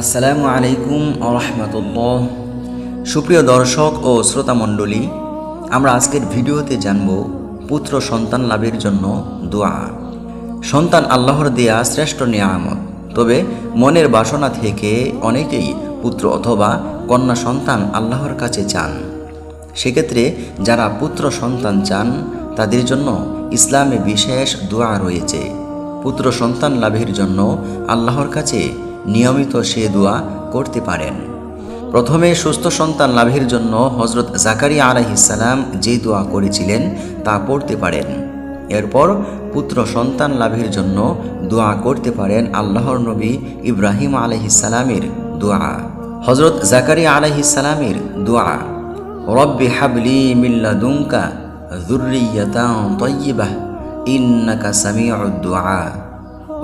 আসসালামু আলাইকুম রাহমাতুল্লাহ। সুপ্রিয় দর্শক ও শ্রোতামণ্ডলী, আমরা আজকের ভিডিওতে জানব পুত্র সন্তান লাভের জন্য দোয়া। সন্তান আল্লাহর দেয়া শ্রেষ্ঠ নিয়ামত, তবে মনের বাসনা থেকে অনেকেই পুত্র অথবা কন্যা সন্তান আল্লাহর কাছে চান। সেক্ষেত্রে যারা পুত্র সন্তান চান তাদের জন্য ইসলামে বিশেষ দোয়া রয়েছে। পুত্র সন্তান লাভের জন্য আল্লাহর কাছে নিয়মিত সে দোয়া করতে পারেন। প্রথমে সুস্থ সন্তান লাভের জন্য হযরত জাকারিয়া আলাইহিস সালাম যে দোয়া করেছিলেন তা পড়তে পারেন। এরপর পুত্র সন্তান লাভের জন্য দোয়া করতে পারেন আল্লাহর নবী ইব্রাহিম আলাইহিস সালামের দোয়া। হযরত জাকারিয়া আলাইহিস সালামের দোয়া, রব্বি হাবলি মিন লাদুনকা যুররিয়াতান তাইয়্যিবাহ ইন্নাকা সামিউদ দুআ।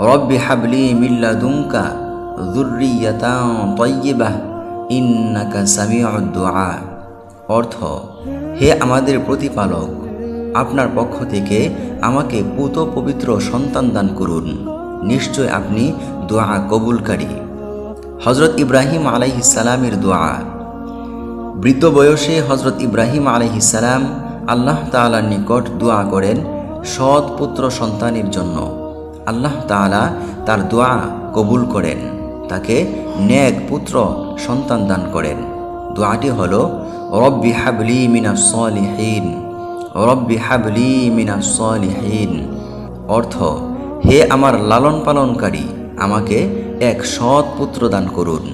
রব্বি হাবলি মিন লাদুনকা যুররিয়াতান তাইয়্যিবাহ ইন্নাকা সামিউদ দুআ। অর্থ, হে আমাদের প্রতিপালক, আপনার পক্ষ থেকে আমাকে পুত পবিত্র সন্তান দান করুন, নিশ্চয় আপনি দোয়া কবুলকারী। হযরত ইব্রাহিম আলাইহিস সালামের দোয়া। বৃদ্ধ বয়সে হযরত ইব্রাহিম আলাইহিস সালাম আল্লাহ তাআলার নিকট দোয়া করেন সৎ পুত্র সন্তানের জন্য। আল্লাহ তাআলা তার দোয়া কবুল করেন, তাকে নেক পুত্র সন্তান দান করেন। দোয়াটি হলো, রব্বি হাবলি মিনাস সালিহিন, রব্বি হাবলি মিনাস সালিহিন। অর্থ, হে আমার লালন পালনকারী, আমাকে এক সৎ পুত্র দান করুন।